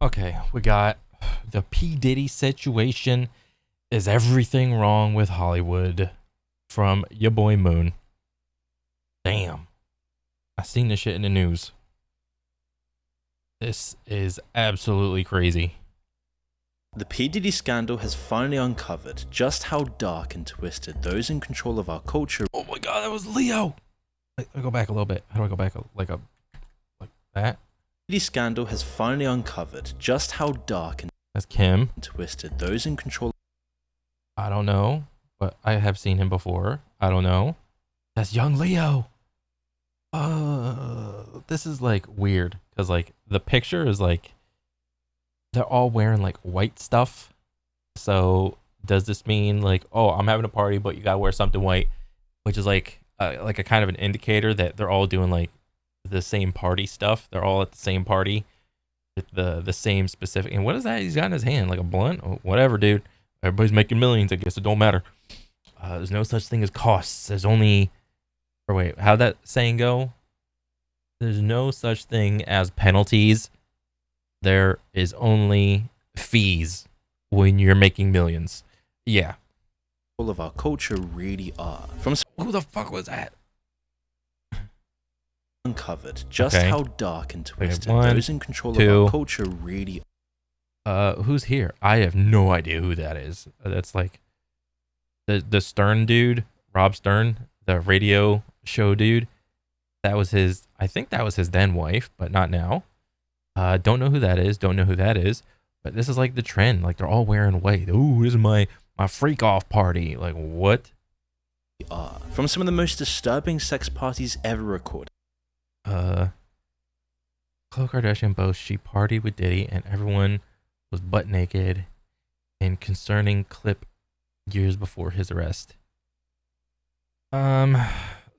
Okay, we got the P Diddy situation. Is everything wrong with Hollywood? From your boy Moon. Damn, I seen this shit in the news. This is absolutely crazy. The P Diddy scandal has finally uncovered just how dark and twisted those in control of our culture. Oh my god, that was Leo. Let me go back a little bit. How do I go back like that? The Diddy scandal has finally uncovered just how dark and That's Kim. twisted those in control. I don't know, but I have seen him before. I don't know. That's young Leo. This is like weird because like the picture is like they're all wearing like white stuff. So does this mean like, oh, I'm having a party, but you gotta wear something white, which is like a kind of an indicator that they're all doing like the same party stuff. They're all at the same party with the same specific. And what is that he's got in his hand? Like a blunt? Oh, whatever, dude. Everybody's making millions. I guess it don't matter. There's no such thing as costs. There's only, or wait, how'd that saying go? There's no such thing as penalties. There is only fees when you're making millions. Yeah. All of our culture really are. Who the fuck was that? Uncovered just how dark and twisted One, those in control two. of our culture really are. Who's here? I have no idea who that is. That's like the Stern dude, Rob Stern, the radio show dude. That was his, I think that was his then wife, but not now. Don't know who that is. Don't know who that is. But this is like the trend. Like they're all wearing white. Ooh, this is my freak off party. Like what? are. From some of the most disturbing sex parties ever recorded. Khloe Kardashian boasts she partied with Diddy and everyone was butt naked in concerning clip years before his arrest.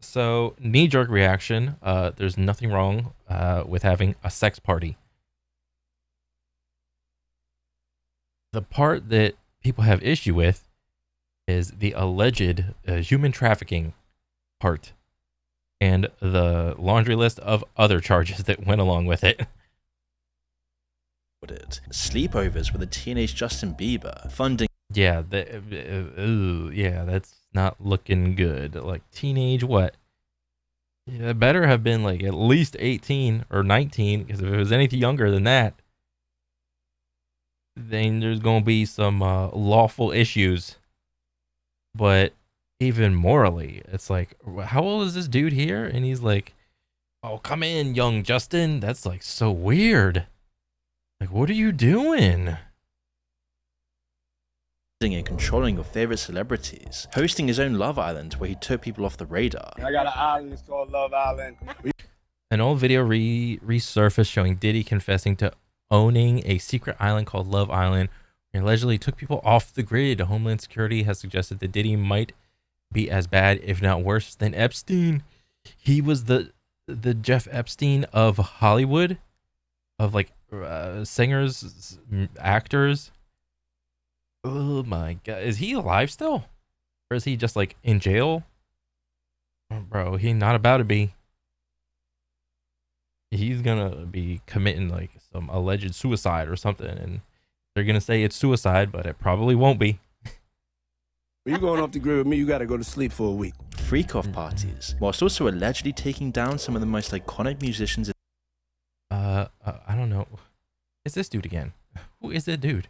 So knee-jerk reaction. There's nothing wrong with having a sex party. The part that people have issue with is the alleged human trafficking part and the laundry list of other charges that went along with it. Sleepovers with a teenage Justin Bieber, funding. Yeah, yeah, that's not looking good. Like teenage what? Yeah, it better have been like at least 18 or 19, because if it was anything younger than that, then there's gonna be some lawful issues. But even morally, it's like, how old is this dude here? And he's like, oh, come in, young Justin. That's like so weird. Like, what are you doing? And controlling your favorite celebrities, hosting his own Love Island where he took people off the radar. I got an island, it's called Love Island. An old video resurfaced showing Diddy confessing to owning a secret island called Love Island. He allegedly took people off the grid. Homeland Security has suggested that Diddy might be as bad, if not worse, than Epstein. He was the Jeff Epstein of Hollywood, of like singers, actors. Oh my god, is he alive still, or is he just like in jail? Oh, bro, he not about to be. He's gonna be committing like some alleged suicide or something, and they're gonna say it's suicide, but it probably won't be. When you going off the grid with me, you gotta go to sleep for a week. Freak-off parties, whilst also allegedly taking down some of the most iconic musicians. I don't know. It's this dude again. Who is that dude?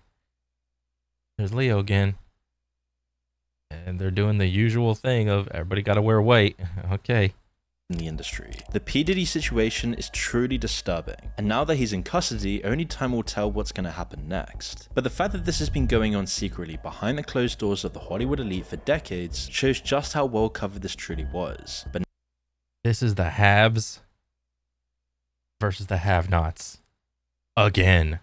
There's Leo again. And they're doing the usual thing of everybody gotta wear white. Okay. In the industry. The P Diddy situation is truly disturbing, and now that he's in custody, only time will tell what's going to happen next. But the fact that this has been going on secretly behind the closed doors of the Hollywood elite for decades shows just how well covered this truly was. But this is the haves versus the have-nots again.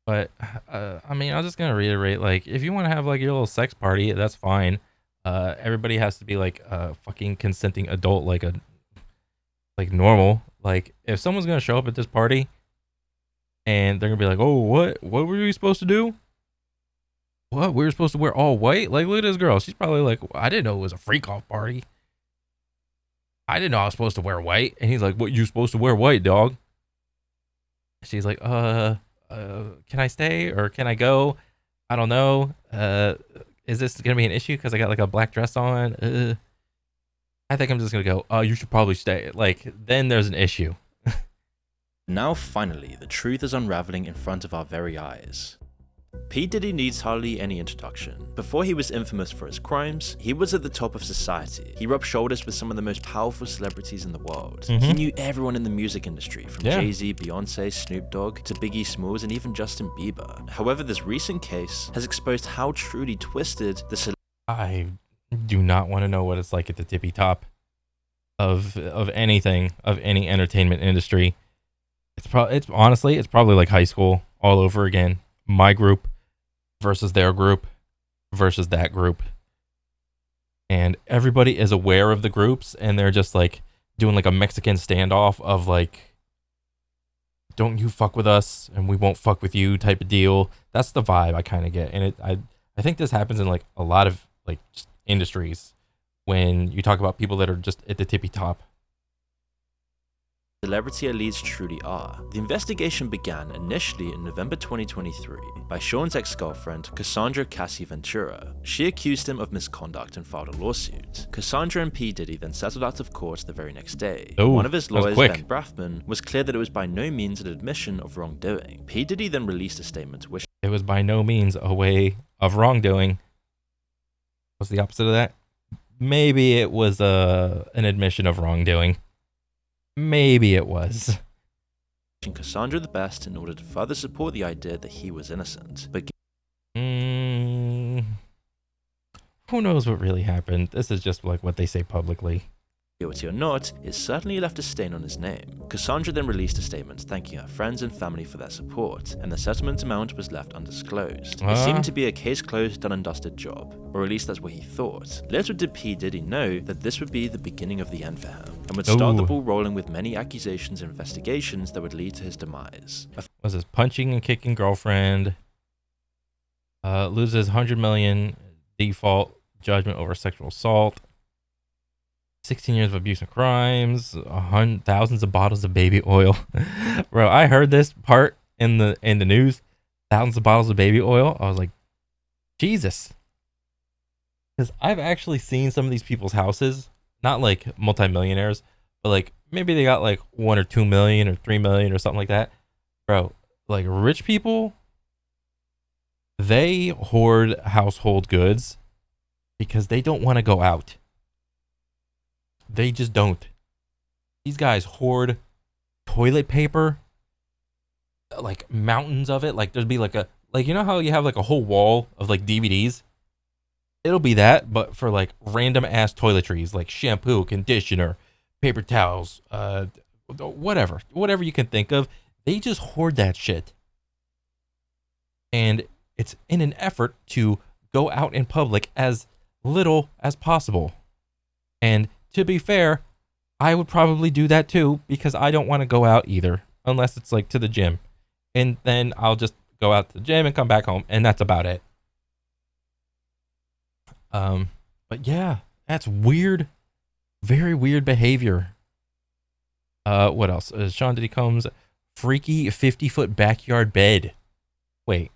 But I mean, I'm just gonna reiterate, like, if you want to have like your little sex party, that's fine. Everybody has to be like a fucking consenting adult, like normal. Like if someone's gonna show up at this party and they're gonna be like, oh, what were we supposed to do? What, we were supposed to wear all white? Like, look at this girl, she's probably like, I didn't know it was a freak off party. I didn't know I was supposed to wear white. And he's like, what, you supposed to wear white, dog? She's like, can I stay or can I go? I don't know. Is this gonna be an issue because I got like a black dress on? I think I'm just gonna go. Oh, you should probably stay. Like, then there's an issue. Now finally, the truth is unraveling in front of our very eyes. P Diddy needs hardly any introduction. Before he was infamous for his crimes, he was at the top of society. He rubbed shoulders with some of the most powerful celebrities in the world. He knew everyone in the music industry, from Jay-Z, Beyonce, Snoop Dogg, to Biggie Smalls, and even Justin Bieber. However, this recent case has exposed how truly twisted the I do not want to know what it's like at the tippy top of anything, of any entertainment industry. It's honestly, it's probably like high school all over again. My group versus their group versus that group. And everybody is aware of the groups and they're just like doing like a Mexican standoff of like, don't you fuck with us and we won't fuck with you type of deal. That's the vibe I kind of get. And I think this happens in like a lot of like just industries when you talk about people that are just at the tippy top. celebrity elites truly are. The investigation began initially in November 2023 by Sean's ex-girlfriend, Cassandra Cassie Ventura. She accused him of misconduct and filed a lawsuit. Cassandra and P Diddy then settled out of court the very next day. Ooh, one of his lawyers, quick. Ben Brafman, was clear that it was by no means an admission of wrongdoing. P Diddy then released a statement which It was by no means a way of wrongdoing. What's the opposite of that? Maybe it was an admission of wrongdoing. Maybe it was. Cassandra the best in order to further support the idea that he was innocent. But Who knows what really happened? This is just like what they say publicly. guilty or not, it certainly left a stain on his name. Cassandra then released a statement thanking her friends and family for their support, and the settlement amount was left undisclosed. It seemed to be a case closed, done and dusted job, or at least that's what he thought. Little did P Diddy know that this would be the beginning of the end for him, and would start the ball rolling with many accusations and investigations that would lead to his demise. Was his punching and kicking girlfriend, loses 100 million default judgment over sexual assault, 16 years of abuse and crimes, thousands of bottles of baby oil. Bro, I heard this part in the news. Thousands of bottles of baby oil. I was like, Jesus. Because I've actually seen some of these people's houses, not like multimillionaires, but like maybe they got like 1 or 2 million or 3 million or something like that. Bro, like rich people, they hoard household goods because they don't want to go out. They just don't. These guys hoard toilet paper, like mountains of it. Like there'd be like you know how you have like a whole wall of like DVDs? It'll be that, but for like random ass toiletries, like shampoo, conditioner, paper towels, whatever you can think of. They just hoard that shit. And it's in an effort to go out in public as little as possible. And to be fair, I would probably do that too because I don't want to go out either, unless it's like to the gym. And then I'll just go out to the gym and come back home, and that's about it. But yeah, that's weird. Very weird behavior. What else? Sean Diddy Combs' freaky 50-foot backyard bed. Wait.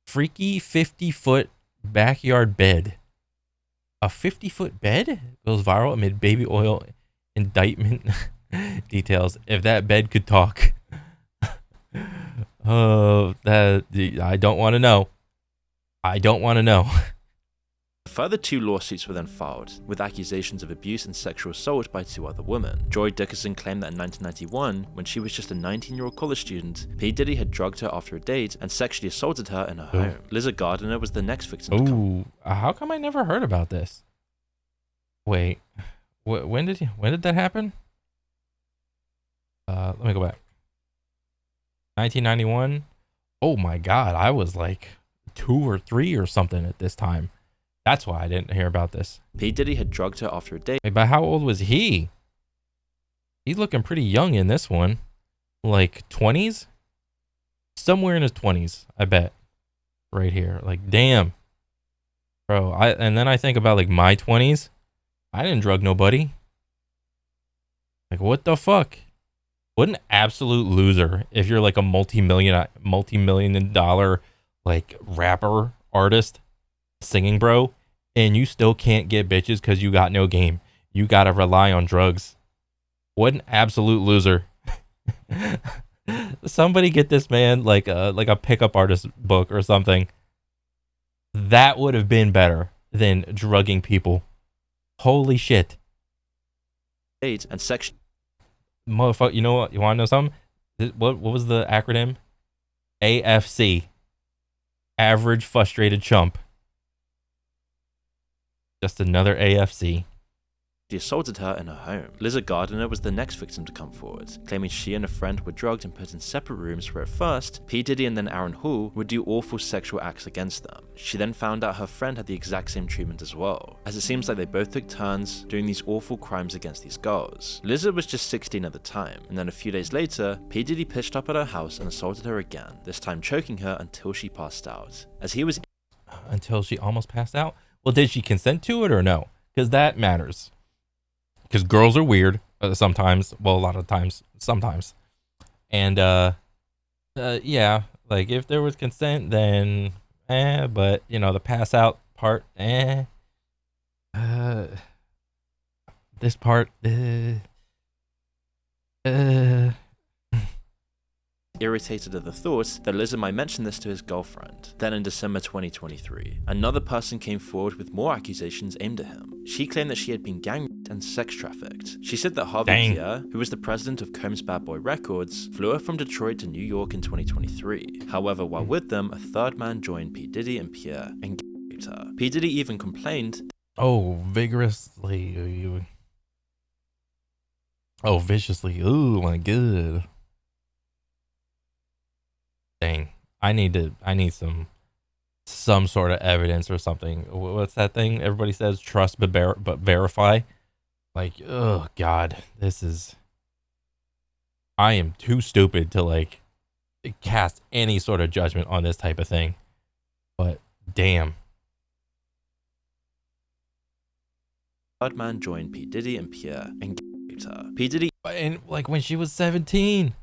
Freaky 50-foot backyard bed. A 50-foot bed goes viral amid baby oil indictment details. If that bed could talk. I don't want to know. I don't want to know. Further 2 lawsuits were then filed, with accusations of abuse and sexual assault by 2 other women. Joy Dickerson claimed that in 1991, when she was just a 19-year-old college student, P. Diddy had drugged her after a date and sexually assaulted her in her home. Lizard Gardner was the next victim to come. How come I never heard about this? Wait, when did that happen? Let me go back. 1991. Oh my God, I was like 2 or 3 or something at this time. That's why I didn't hear about this. P. Diddy had drugged her after a date. Wait, but how old was he? He's looking pretty young in this one. Like 20s? Somewhere in his 20s, I bet. Right here. Like, damn. Bro, and then I think about like my 20s. I didn't drug nobody. Like, what the fuck? What an absolute loser if you're like a multi-million dollar like rapper, artist, singing bro, and you still can't get bitches because you got no game. You gotta rely on drugs. What an absolute loser. Somebody get this man like a pickup artist book or something. That would have been better than drugging people. Holy shit. 8 and section Motherfucker, you know what? You want to know something? What was the acronym? AFC. Average frustrated chump. Just another AFC. She assaulted her in her home. Lizard Gardner was the next victim to come forward, claiming she and a friend were drugged and put in separate rooms where at first, P Diddy and then Aaron Hall would do awful sexual acts against them. She then found out her friend had the exact same treatment as well, as it seems like they both took turns doing these awful crimes against these girls. Lizard was just 16 at the time, and then a few days later, P Diddy pitched up at her house and assaulted her again, this time choking her until she passed out. As he was Until she almost passed out? Well, did she consent to it or no? Because that matters. Because girls are weird sometimes. Well, a lot of times. Sometimes. And, yeah. Like, if there was consent, then, but, you know, the pass out part, this part, irritated at the thought that Lizard might mention this to his girlfriend. Then in December 2023, another person came forward with more accusations aimed at him. She claimed that she had been gang raped and sex trafficked. She said that Harvey Pierre, who was the president of Combs Bad Boy Records, flew her from Detroit to New York in 2023. However, while with them, a third man joined P Diddy and Pierre and gang raped her. P Diddy even complained. Oh, vigorously. Oh, viciously. Oh my god. Dang, I need some sort of evidence or something. What's that thing everybody says? Trust but verify. Like, oh god, I am too stupid to like cast any sort of judgment on this type of thing. But damn. Third man joined P Diddy and Pierre and gang raped her. P Diddy, And like when she was 17.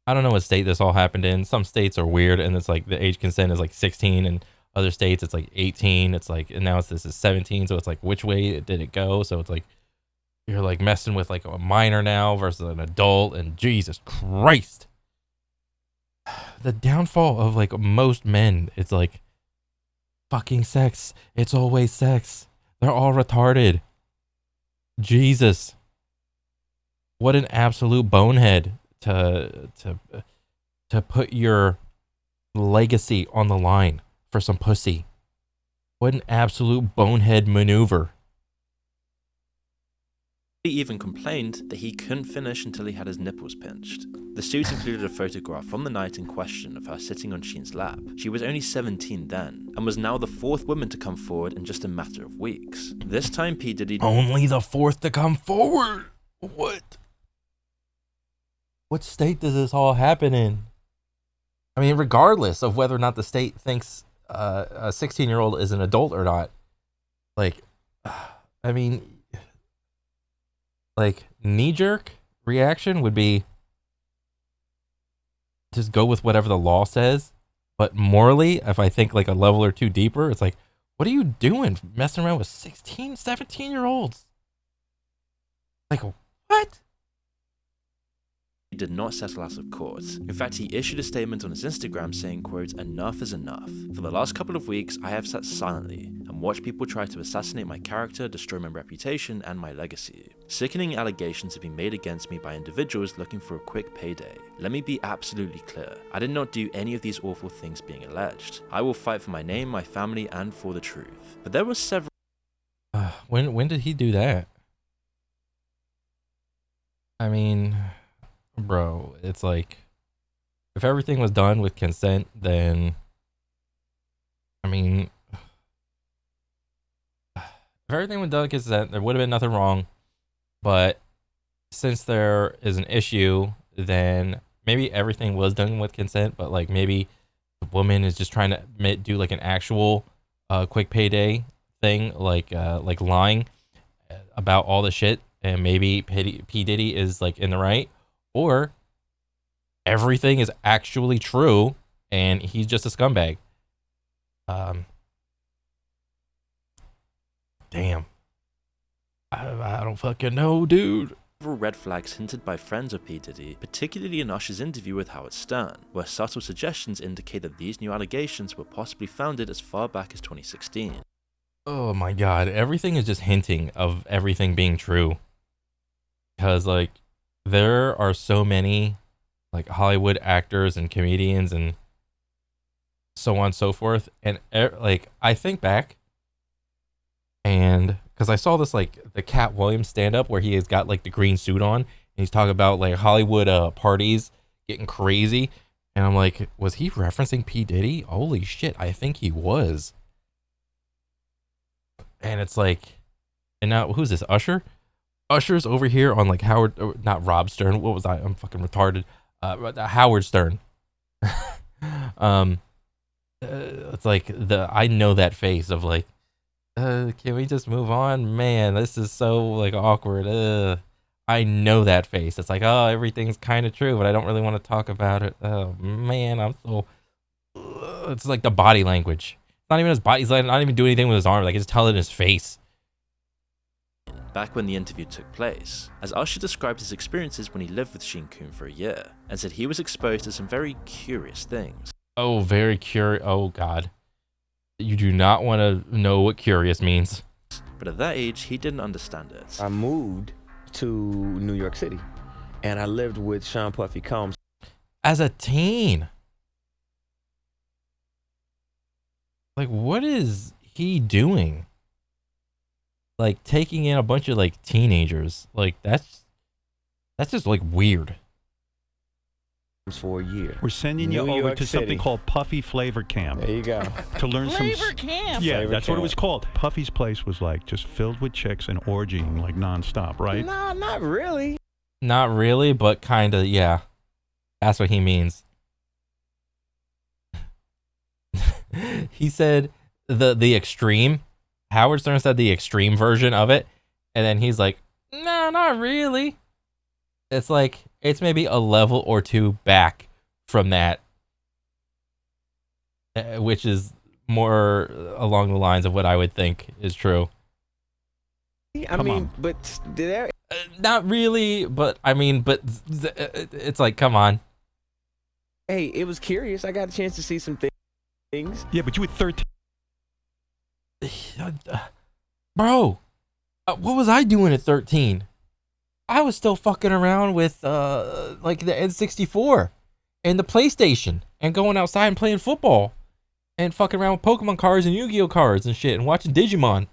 I don't know what state this all happened in. Some states are weird, and it's like the age consent is like 16, and other states it's like 18. It's like, and now this is 17, so it's like which way did it go? So it's like you're like messing with like a minor now versus an adult, and Jesus Christ, the downfall of like most men. It's like fucking sex. It's always sex. They're all retarded. Jesus, what an absolute bonehead. To put your legacy on the line for some pussy. What an absolute bonehead maneuver. He even complained that he couldn't finish until he had his nipples pinched. The suit included a photograph from the night in question of her sitting on Sheen's lap. She was only 17 then, and was now the 4th woman to come forward in just a matter of weeks. This time P Diddy... Only the 4th to come forward? What state does this all happen in? I mean, regardless of whether or not the state thinks a 16-year-old is an adult or not, like, I mean, like, knee-jerk reaction would be just go with whatever the law says. But morally, if I think like a level or two deeper, it's like, what are you doing messing around with 16, 17-year-olds? Like, what? He did not settle out of court. In fact, he issued a statement on his Instagram saying, quote, "Enough is enough. For the last couple of weeks, I have sat silently and watched people try to assassinate my character, destroy my reputation, and my legacy. Sickening allegations have been made against me by individuals looking for a quick payday. Let me be absolutely clear. I did not do any of these awful things being alleged. I will fight for my name, my family, and for the truth." But there were several... When did he do that? I mean... Bro, it's like, if everything was done with consent, then, I mean, if everything was done with consent, there would have been nothing wrong. But since there is an issue, then maybe everything was done with consent, but like maybe the woman is just trying to do like an actual quick payday thing, like lying about all the shit, and maybe P Diddy is like in the right. or everything is actually true and he's just a scumbag. Damn. I don't fucking know, dude. Several red flags hinted by friends of P Diddy, particularly in Usher's interview with Howard Stern, where subtle suggestions indicate that these new allegations were possibly founded as far back as 2016. Oh my god, everything is just hinting of everything being true. Because, like, there are so many, like, Hollywood actors and comedians and so on and so forth. And, like, I think back, and because I saw this, like, the Cat Williams stand-up where he has got, like, the green suit on, and he's talking about, like, Hollywood parties getting crazy. And I'm like, was he referencing P. Diddy? Holy shit, I think he was. And it's like, and now, who's this, Usher? Usher's over here on, like, Howard, not Rob Stern, what was I? I'm fucking retarded. Howard Stern. It's like, I know that face of, like, can we just move on? Man, this is so, like, awkward. I know that face. It's like, oh, everything's kind of true, but I don't really want to talk about it. Oh, man, I'm so... It's like the body language. Not even his body. He's like, not even doing anything with his arm. Like, just tell it in his face. Back when the interview took place, as Usher described his experiences when he lived with Sheen Coon for a year, and said he was exposed to some very curious things. Oh, very curious. Oh, God. You do not want to know what curious means. But at that age, he didn't understand it. I moved to New York City, and I lived with Sean Puffy Combs. As a teen. Like, what is he doing? Like, taking in a bunch of, like, teenagers. Like, that's just, like, weird. For a year. We're sending New you over York to City. something called Puffy Flavor Camp. There you go. To learn some... Flavor Camp? Yeah, Flavor that's what it camp. was called. Puffy's place was, like, just filled with chicks and orgying, like, nonstop, right? No, not really. Not really, but kind of, yeah. That's what he means. He said the extreme. Howard Stern said the extreme version of it, and then he's like, no, not really. It's like, it's maybe a level or two back from that, which is more along the lines of what I would think is true. Come on. But there. Not really, but I mean, but it's like, come on. Hey, it was curious. I got a chance to see some things. Yeah, but you were 13. Bro, what was I doing at 13? I was still fucking around with like the N64 and the PlayStation and going outside and playing football and fucking around with Pokemon cards and Yu-Gi-Oh cards and shit and watching Digimon.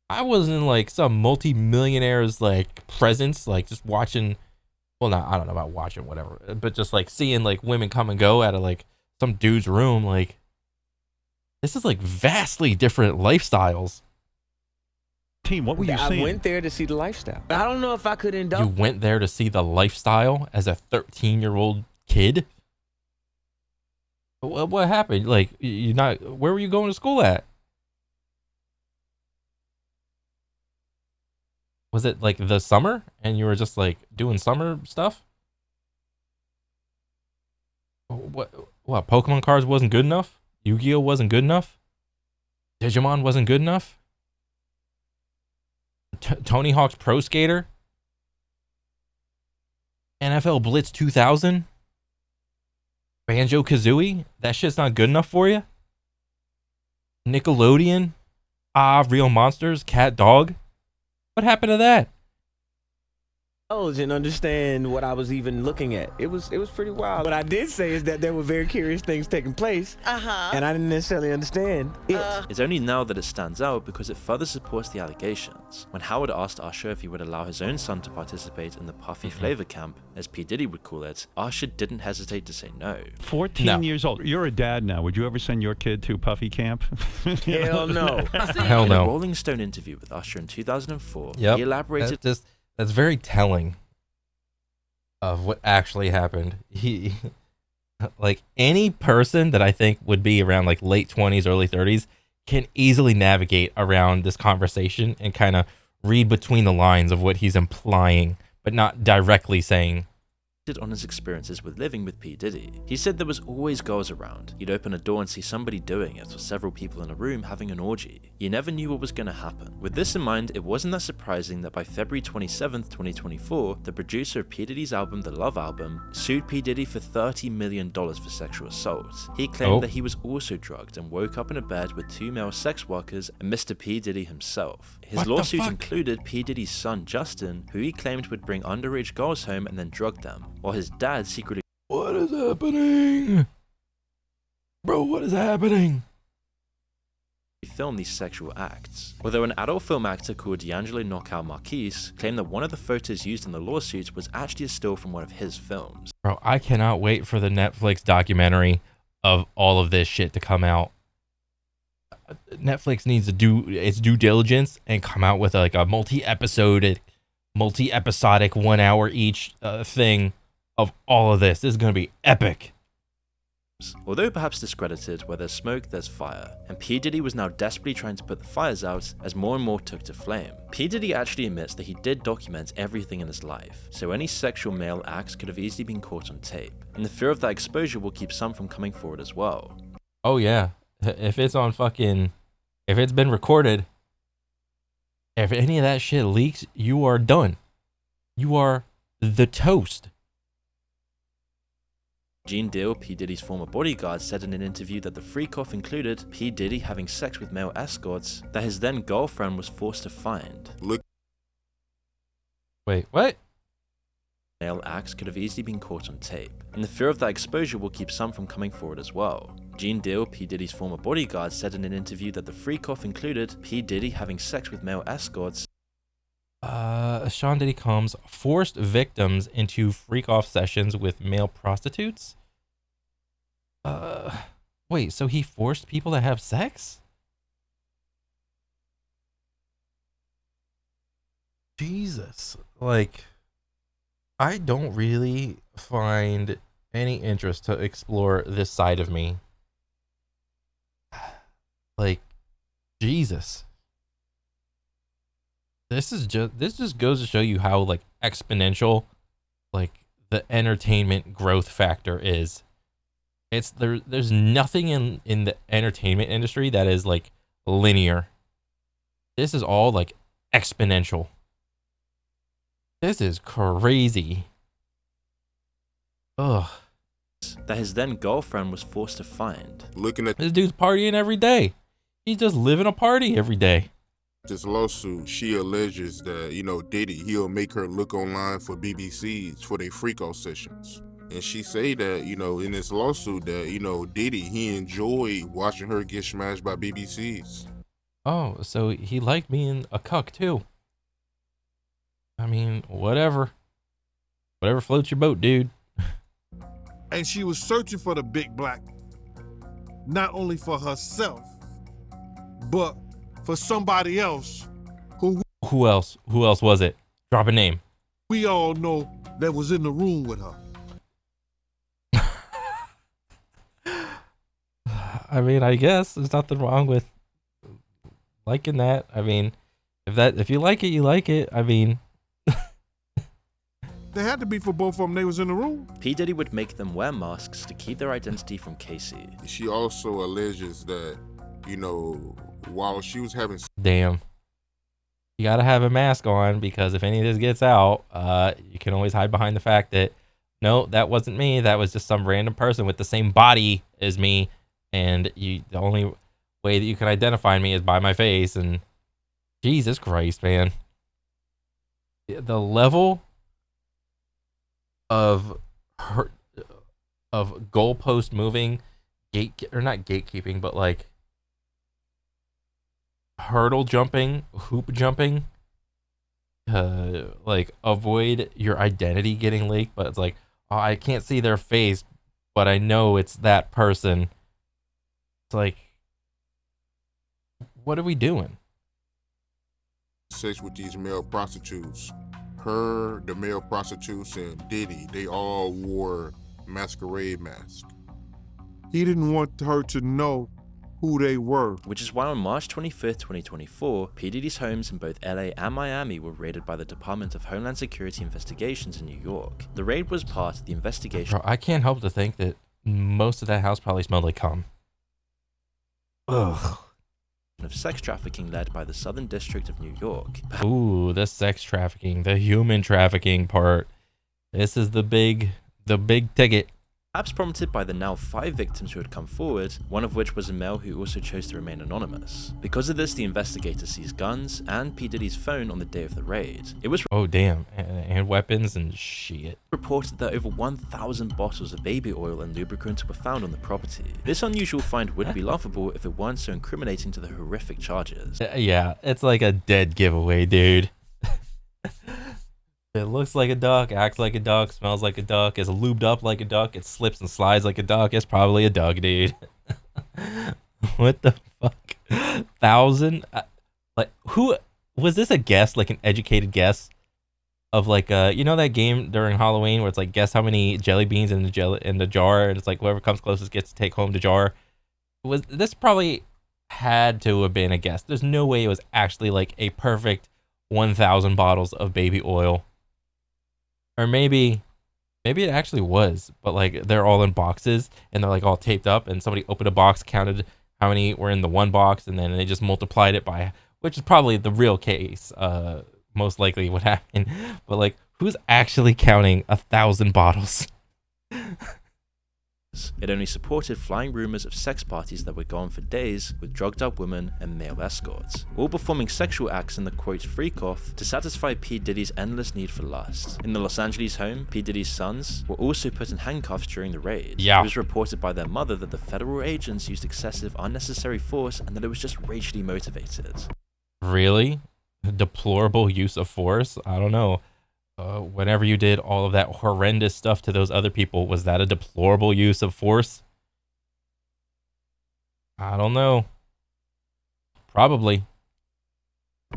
I wasn't like some multi-millionaire's like presence, like just watching, well, not, I don't know about watching, whatever, but just like seeing like women come and go out of like some dude's room. Like, this is like vastly different lifestyles. Team, what were you I saying? went there to see the lifestyle. I don't know if I could You indulge. went there to see the lifestyle as a 13-year-old kid? What happened? Like, you not, where were you going to school at? Was it like the summer and you were just like doing summer stuff? What Pokemon cards wasn't good enough? Yu-Gi-Oh wasn't good enough? Digimon wasn't good enough? Tony Hawk's Pro Skater? NFL Blitz 2000? Banjo-Kazooie? That shit's not good enough for you? Nickelodeon? Real Monsters? Cat Dog? What happened to that? And understand what I was even looking at. It was pretty wild. What I did say is that there were very curious things taking place, and I didn't necessarily understand it. It's only now that it stands out because it further supports the allegations. When Howard asked Usher if he would allow his own son to participate in the Puffy Flavor Camp, as P. Diddy would call it, Usher didn't hesitate to say no. 14 No. years old. You're a dad now. Would you ever send your kid to Puffy Camp? Hell no. Hell In a no. Rolling Stone interview with Usher in 2004, Yep. he elaborated That's very telling of what actually happened. He, like, any person that I think would be around like late 20s, early 30s can easily navigate around this conversation and kind of read between the lines of what he's implying but not directly saying. On his experiences with living with P Diddy. He said there was always girls around. You'd open a door and see somebody doing it, or several people in a room having an orgy. You never knew what was going to happen. With this in mind, it wasn't that surprising that by February 27th, 2024, the producer of P Diddy's album, The Love Album, sued P Diddy for $30 million for sexual assault. He claimed that he was also drugged and woke up in a bed with 2 male sex workers and Mr. P Diddy himself. His lawsuit included P Diddy's son Justin, who he claimed would bring underage girls home and then drug them, while his dad secretly— What is happening? Bro, what is happening? Filmed these sexual acts. Although an adult film actor called D'Angelo Knockout Marquise claimed that one of the photos used in the lawsuit was actually a still from one of his films. Bro, I cannot wait for the Netflix documentary of all of this shit to come out. Netflix needs to do its due diligence and come out with like a multi-episodic 1 hour each thing of all of this. This is going to be epic. Although perhaps discredited, where there's smoke, there's fire, and P Diddy was now desperately trying to put the fires out as more and more took to flame. P Diddy actually admits that he did document everything in his life, so any sexual male acts could have easily been caught on tape, and the fear of that exposure will keep some from coming forward as well. Oh yeah, if it's been recorded, if any of that shit leaks, you are done. You are the toast. Gene Deal, P Diddy's former bodyguard, said in an interview that the freak-off included P Diddy having sex with male escorts that his then girlfriend was forced to find. Wait, what? Male acts could have easily been caught on tape, and the fear of that exposure will keep some from coming forward as well. Gene Deal, P Diddy's former bodyguard, said in an interview that the freak-off included P Diddy having sex with male escorts. Sean Diddy Combs forced victims into freak-off sessions with male prostitutes? Wait, so he forced people to have sex? Jesus. Like, I don't really find any interest to explore this side of me. Like, Jesus. This just goes to show you how like exponential like the entertainment growth factor is. There's nothing in the entertainment industry that is like linear. This is all like exponential. This is crazy. Ugh. That his then girlfriend was forced to find. Looking at This dude's partying every day. He's just living a party every day. this lawsuit, she alleges that, Diddy, he'll make her look online for BBCs for their freak-off sessions. And she say that, in this lawsuit that, Diddy, he enjoyed watching her get smashed by BBCs. Oh, so he liked being a cuck too. I mean, whatever. Whatever floats your boat, dude. And she was searching for the big black, not only for herself, but for somebody else Who else? Who else was it? Drop a name. we all know that was in the room with her. I mean, I guess there's nothing wrong with liking that. I mean, if you like it, you like it. I mean, They had to be for both of them. They was in the room. P Diddy would make them wear masks to keep their identity from Casey. She also alleges that, while she was having damn. You gotta have a mask on because if any of this gets out, you can always hide behind the fact that no, that wasn't me. That was just some random person with the same body as me, and the only way that you can identify me is by my face. And Jesus Christ, man, the level of goalpost moving, not gatekeeping, but like hurdle jumping, hoop jumping, like avoid your identity getting leaked, but it's like, oh, I can't see their face, but I know it's that person. It's like, what are we doing? sex with these male prostitutes, her, the male prostitutes, and Diddy, they all wore masquerade masks. He didn't want her to know who they were. Which is why on March 25th, 2024, P. Diddy's homes in both LA and Miami were raided by the Department of Homeland Security Investigations in New York. The raid was part of the investigation. Bro, I can't help to think that most of that house probably smelled like cum. Ugh. Of sex trafficking led by the Southern District of New York. Ooh, the sex trafficking, the human trafficking part. This is the big ticket. Perhaps prompted by the now 5 victims who had come forward, one of which was a male who also chose to remain anonymous. Because of this, the investigator seized guns and P. Diddy's phone on the day of the raid. It was Oh damn, and weapons and shit. reported that over 1,000 bottles of baby oil and lubricant were found on the property. This unusual find would be laughable if it weren't so incriminating to the horrific charges. Yeah, it's like a dead giveaway, dude. It looks like a duck, acts like a duck, smells like a duck, is lubed up like a duck, it slips and slides like a duck. It's probably a duck, dude. What the fuck? 1,000? Like, who was this? A guess, like an educated guess of like you know that game during Halloween where it's like guess how many jelly beans in the jar, and it's like whoever comes closest gets to take home the jar. Was this probably had to have been a guess? There's no way it was actually like a perfect 1,000 bottles of baby oil. Or maybe it actually was, but like they're all in boxes and they're like all taped up, and somebody opened a box, counted how many were in the one box, and then they just multiplied it by, which is probably the real case, most likely what happened. But like, who's actually counting 1,000 bottles? It only supported flying rumors of sex parties that would go on for days with drugged up women and male escorts, all performing sexual acts in the quote freak off to satisfy P. Diddy's endless need for lust. In the Los Angeles home, P. Diddy's sons were also put in handcuffs during the raid. Yeah. It was reported by their mother that the federal agents used excessive unnecessary force and that it was just racially motivated. Really? Deplorable use of force? I don't know. Whenever you did all of that horrendous stuff to those other people, was that a deplorable use of force? I don't know. Probably.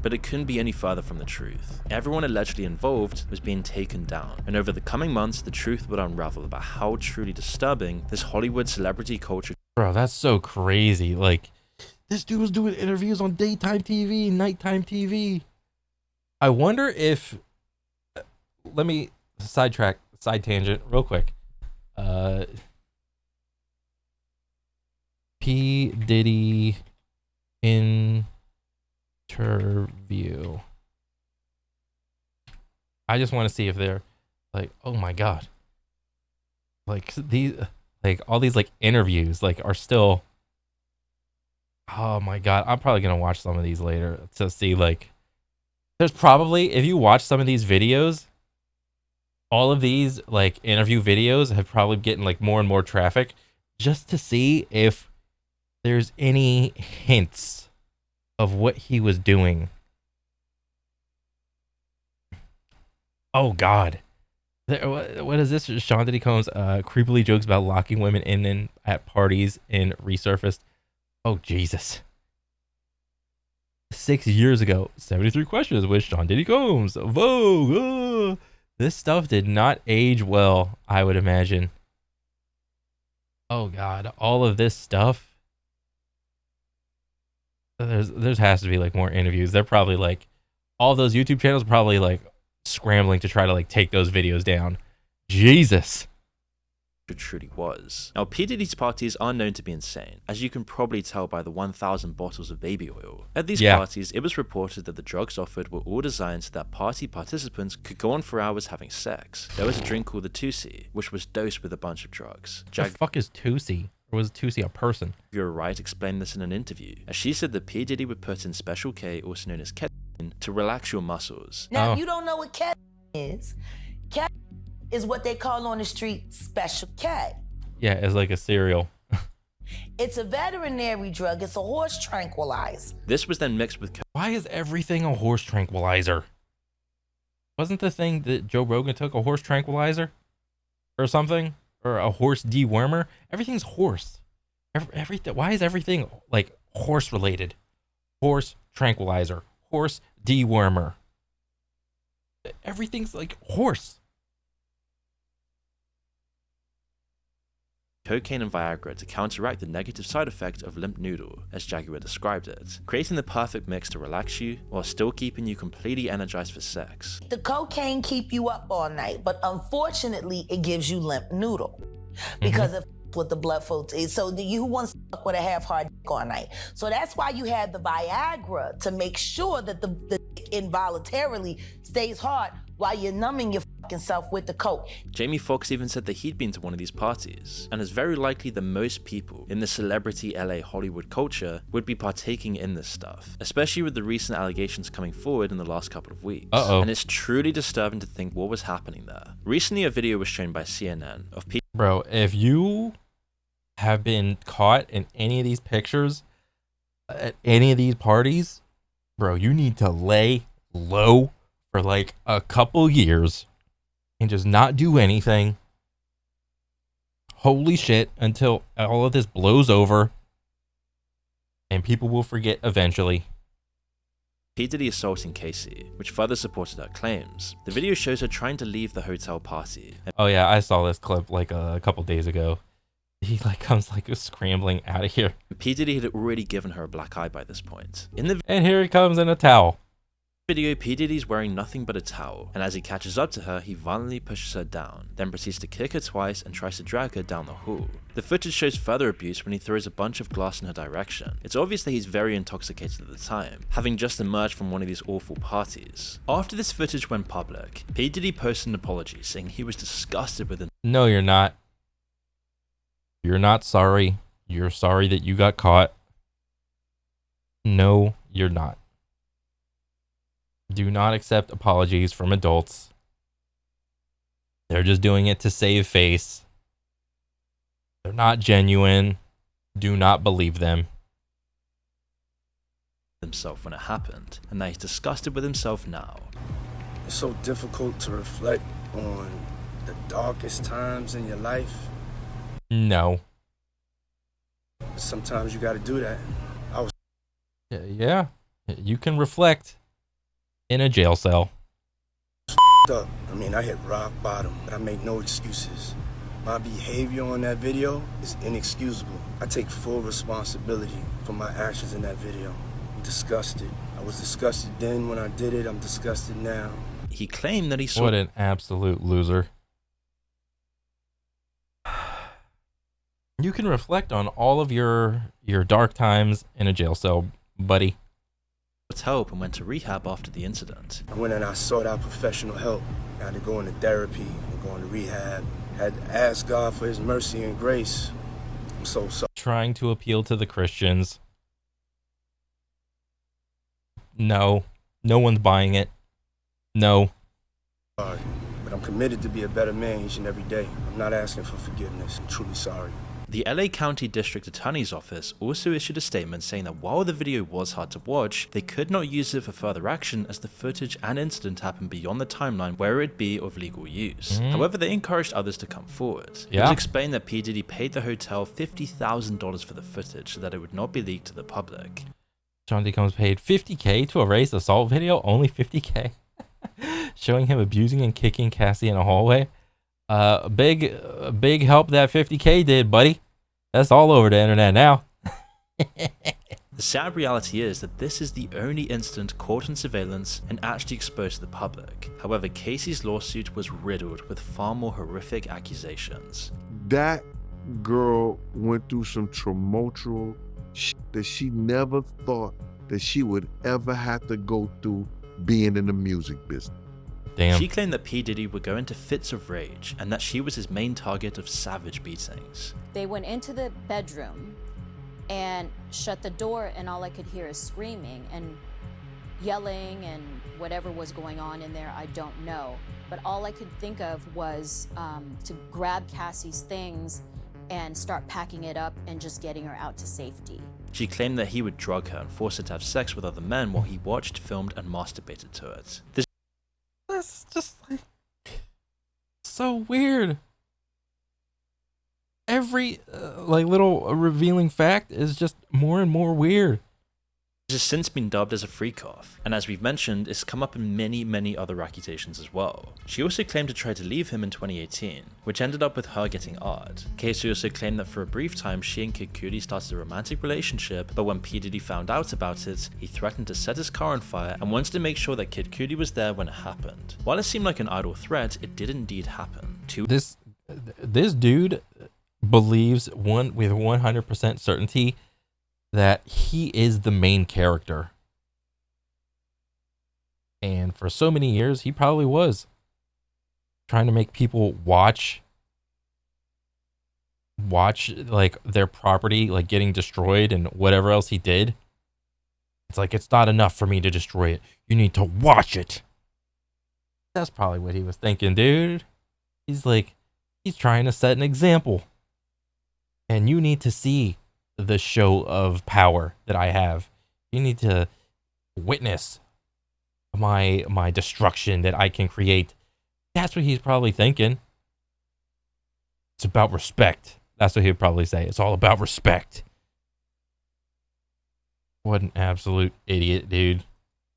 But it couldn't be any further from the truth. Everyone allegedly involved was being taken down, and over the coming months, the truth would unravel about how truly disturbing this Hollywood celebrity culture. Bro, that's so crazy. Like, this dude was doing interviews on daytime TV, nighttime TV. I wonder if... Let me side tangent real quick. P. Diddy interview. I just want to see if they're like, oh my god, like these, like all these like interviews like are still. Oh my god, I'm probably gonna watch some of these later to see like. There's probably, if you watch some of these videos, all of these like interview videos have probably getting like more and more traffic just to see if there's any hints of what he was doing. Oh god. What is this? Sean Diddy Combs creepily jokes about locking women in and at parties and resurfaced. Oh Jesus. 6 years ago, 73 questions with Sean Diddy Combs. Vogue. This stuff did not age well, I would imagine. Oh god, all of this stuff. There's has to be like more interviews. They're probably like, all those YouTube channels are probably like scrambling to try to like take those videos down. Jesus. It truly was. Now, P. Diddy's parties are known to be insane, as you can probably tell by the 1,000 bottles of baby oil. At these parties, it was reported that the drugs offered were all designed so that party participants could go on for hours having sex. There was a drink called the Tusi, which was dosed with a bunch of drugs. What the fuck is Tusi? Or was Tusi a person? You're right, explained this in an interview, as she said that P. Diddy would put in Special K, also known as ketamine, to relax your muscles. Now, you don't know what ketamine is. Ketamine is what they call on the street Special K. Yeah, it's like a cereal. It's a veterinary drug. It's a horse tranquilizer. This was then mixed with... Why is everything a horse tranquilizer? Wasn't the thing that Joe Rogan took a horse tranquilizer? Or something? Or a horse dewormer? Everything's horse. Everything. Why is everything like horse related? Horse tranquilizer. Horse dewormer. Everything's like horse. cocaine and Viagra to counteract the negative side effect of limp noodle, as Jaguar described it, creating the perfect mix to relax you while still keeping you completely energized for sex. The cocaine keep you up all night, but unfortunately, it gives you limp noodle because of what the blood flow is. So you want to fuck with a half-hard dick all night. So that's why you have the Viagra, to make sure that the dick involuntarily stays hard while you're numbing your fucking self with the coke. Jamie Foxx even said that he'd been to one of these parties, and is very likely that most people in the celebrity LA Hollywood culture would be partaking in this stuff, especially with the recent allegations coming forward in the last couple of weeks. And it's truly disturbing to think what was happening there. Recently, a video was shown by CNN of people. Bro, if you have been caught in any of these pictures at any of these parties, bro, you need to lay low for like a couple years and just not do anything. Holy shit, until all of this blows over and people will forget eventually. P Diddy assaulting Casey, which further supported her claims. The video shows her trying to leave the hotel party. Oh yeah, I saw this clip like a couple days ago. He like comes like scrambling out of here. P Diddy had already given her a black eye by this point. And here he comes in a towel. Video, P Diddy's wearing nothing but a towel, and as he catches up to her, he violently pushes her down, then proceeds to kick her twice and tries to drag her down the hall. The footage shows further abuse when he throws a bunch of glass in her direction. It's obvious that he's very intoxicated at the time, having just emerged from one of these awful parties. After this footage went public, P Diddy posted an apology saying he was disgusted with it. No, you're not. You're not sorry. You're sorry that you got caught. No, you're not. Do not accept apologies from adults. They're just doing it to save face. They're not genuine. Do not believe them. Himself when it happened, and that he's disgusted with himself now. It's so difficult to reflect on the darkest times in your life. No. Sometimes you gotta do that. Yeah. You can reflect in a jail cell. Up. I mean, I hit rock bottom, but I make no excuses. My behavior on that video is inexcusable. I take full responsibility for my actions in that video. I'm disgusted. I was disgusted then when I did it. I'm disgusted now. He claimed that he saw— What an absolute loser. You can reflect on all of your dark times in a jail cell, buddy. help and went to rehab after the incident. I went and I sought out professional help. I had to go into therapy and go into rehab. I had to ask God for his mercy and grace. I'm so sorry. Trying to appeal to the Christians. No. No one's buying it. No. Sorry. But I'm committed to be a better man each and every day. I'm not asking for forgiveness. I'm truly sorry. The LA County District Attorney's Office also issued a statement saying that while the video was hard to watch, they could not use it for further action as the footage and incident happened beyond the timeline where it would be of legal use. However, they encouraged others to come forward. It was explained that P Diddy paid the hotel $50,000 for the footage so that it would not be leaked to the public. John D. Combs paid $50K to erase assault video? Only $50K? Showing him abusing and kicking Cassie in a hallway? Big help that $50K did, buddy. That's all over the internet now. The sad reality is that this is the only incident caught in surveillance and actually exposed to the public. However, Casey's lawsuit was riddled with far more horrific accusations. That girl went through some tumultuous shit that she never thought that she would ever have to go through being in the music business. Damn. She claimed that P. Diddy would go into fits of rage and that she was his main target of savage beatings. They went into the bedroom and shut the door, and all I could hear is screaming and yelling and whatever was going on in there, I don't know. But all I could think of was to grab Cassie's things and start packing it up and just getting her out to safety. She claimed that he would drug her and force her to have sex with other men while he watched, filmed, and masturbated to it. That's just like so weird. Every like little revealing fact is just more and more weird. This has since been dubbed as a freak-off, and as we've mentioned, it's come up in many other accusations as well. She also claimed to try to leave him in 2018, which ended up with her getting odd. Casey also claimed that for a brief time she and Kid Cudi started a romantic relationship, but when P Diddy found out about it, he threatened to set his car on fire and wanted to make sure that Kid Cudi was there when it happened. While it seemed like an idle threat, it did indeed happen. This dude believes with 100% certainty that he is the main character. And for so many years, he probably was trying to make people watch like their property like getting destroyed and whatever else he did. It's like, it's not enough for me to destroy it. You need to watch it. That's probably what he was thinking, dude. He's trying to set an example. And you need to see the show of power that I have. You need to witness my destruction that I can create. That's what he's probably thinking. It's about respect. That's what he'd probably say. It's all about respect. What an absolute idiot, dude.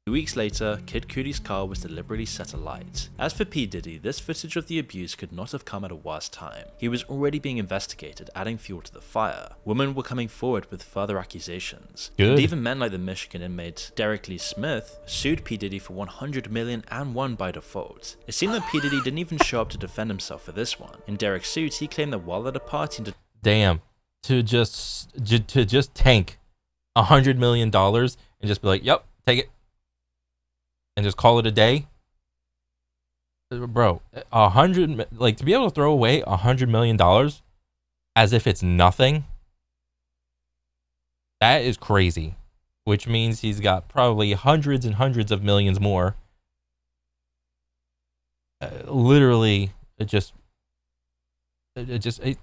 2 weeks later, Kid Cudi's car was deliberately set alight. As for P Diddy, this footage of the abuse could not have come at a worse time. He was already being investigated, adding fuel to the fire. Women were coming forward with further accusations. Good. And even men like the Michigan inmate Derek Lee Smith sued P Diddy for $100 million and won by default. It seemed that P Diddy didn't even show up to defend himself for this one. In Derek's suit, he claimed that while at a party damn, to just tank $100 million and just be like, yep, take it, and just call it a day, bro. To be able to throw away $100 million as if it's nothing, that is crazy. Which means he's got probably hundreds and hundreds of millions more. Literally, he's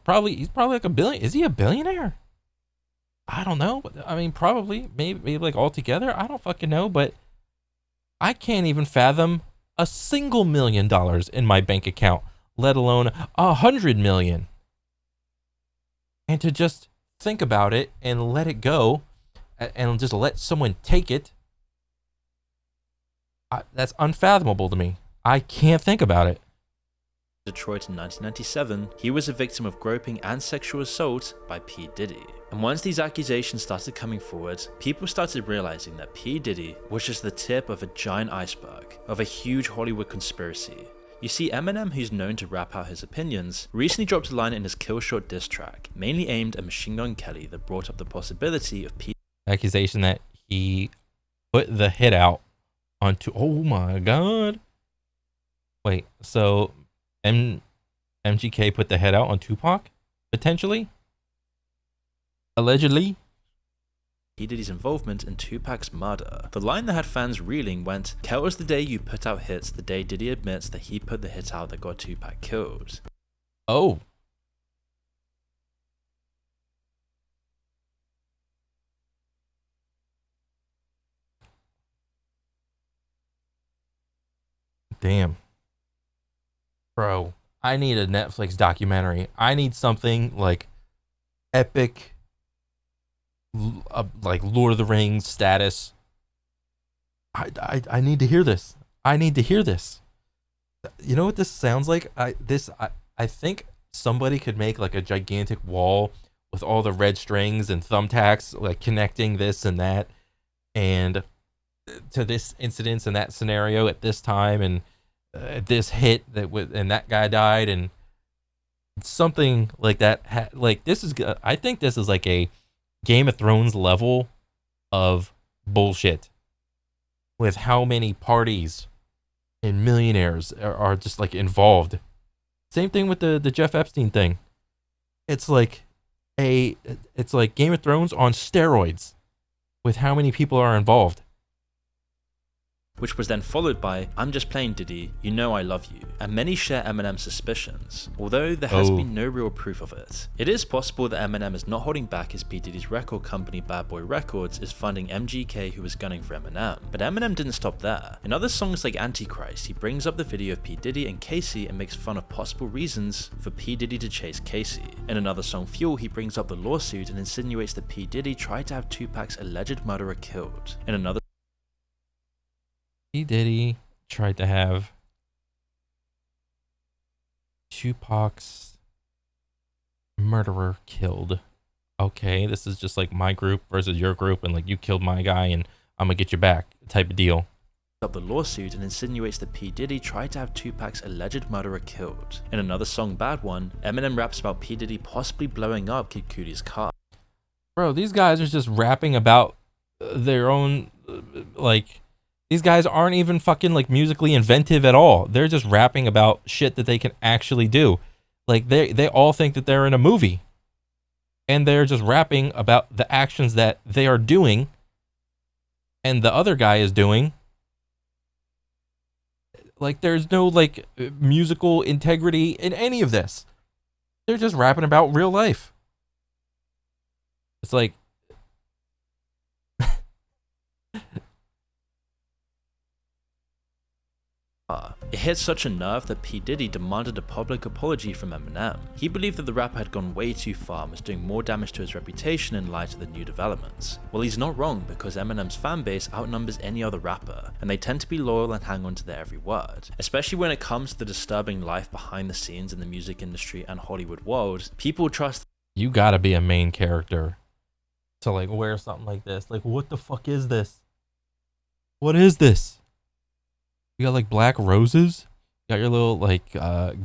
probably like a billion. Is he a billionaire? I don't know. I mean, probably, maybe like all together. I don't fucking know, but I can't even fathom a single $1 million in my bank account, let alone 100 million. And to just think about it and let it go and just let someone take it, that's unfathomable to me. I can't think about it. Detroit in 1997, he was a victim of groping and sexual assault by P Diddy. And once these accusations started coming forward, people started realizing that P Diddy was just the tip of a giant iceberg of a huge Hollywood conspiracy. You see, Eminem, who's known to rap out his opinions, recently dropped a line in his Killshot diss track, mainly aimed at Machine Gun Kelly, that brought up the possibility of accusation that he put the hit out onto, oh my god. Wait, so MGK put the head out on Tupac, potentially? Allegedly? P Diddy's involvement in Tupac's murder. The line that had fans reeling went, "Tell us the day you put out hits, the day Diddy admits that he put the hit out that got Tupac killed." Oh. Damn. Bro, I need a Netflix documentary. I need something like epic, like Lord of the Rings status. I need to hear this. I need to hear this. You know what this sounds like? I think somebody could make like a gigantic wall with all the red strings and thumbtacks, like connecting this and that, and to this incident and that scenario at this time, and this hit and that guy died, and something like that. Like this is, I think this is like a Game of Thrones level of bullshit, with how many parties and millionaires are just like involved. Same thing with the Jeff Epstein thing. It's like Game of Thrones on steroids with how many people are involved. which was then followed by I'm just playing Diddy, you know I love you, and many share Eminem's suspicions, although there has been no real proof of it. It is possible that Eminem is not holding back as P Diddy's record company Bad Boy Records is funding MGK, who was gunning for Eminem. But Eminem didn't stop there. In other songs like Antichrist, he brings up the video of P Diddy and Casey and makes fun of possible reasons for P Diddy to chase Casey. In another song, Fuel, he brings up the lawsuit and insinuates that P Diddy tried to have Tupac's alleged murderer killed. In another, P Diddy tried to have Tupac's murderer killed. Okay, this is just like my group versus your group, and like you killed my guy and I'm gonna get you back type of deal. Up the lawsuit and insinuates that P Diddy tried to have Tupac's alleged murderer killed. In another song, Bad One, Eminem raps about P Diddy possibly blowing up Kid Cudi's car. Bro, these guys are just rapping about their own, like, these guys aren't even fucking like musically inventive at all. They're just rapping about shit that they can actually do. Like they all think that they're in a movie. And they're just rapping about the actions that they are doing and the other guy is doing. Like there's no like musical integrity in any of this. They're just rapping about real life. It's like it hit such a nerve that P Diddy demanded a public apology from Eminem. He believed that the rapper had gone way too far and was doing more damage to his reputation in light of the new developments. Well, he's not wrong, because Eminem's fan base outnumbers any other rapper, and they tend to be loyal and hang on to their every word. Especially when it comes to the disturbing life behind the scenes in the music industry and Hollywood world, people trust. You gotta be a main character to like wear something like this. Like, what the fuck is this? What is this? You got like black roses. You got your little like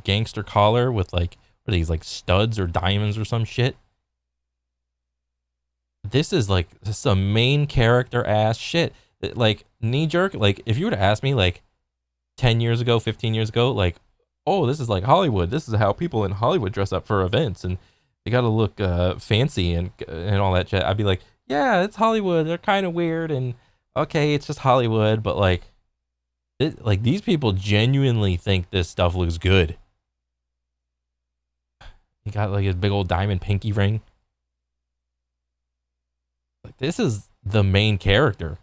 gangster collar with like, what are these, like studs or diamonds or some shit? This is like some main character ass shit. Like knee jerk. Like if you were to ask me like 10 years ago, 15 years ago, like, oh, this is like Hollywood. This is how people in Hollywood dress up for events and they got to look fancy and all that shit. I'd be like, yeah, it's Hollywood. They're kind of weird and okay, it's just Hollywood, but like these people genuinely think this stuff looks good. He got like a big old diamond pinky ring. Like this is the main character.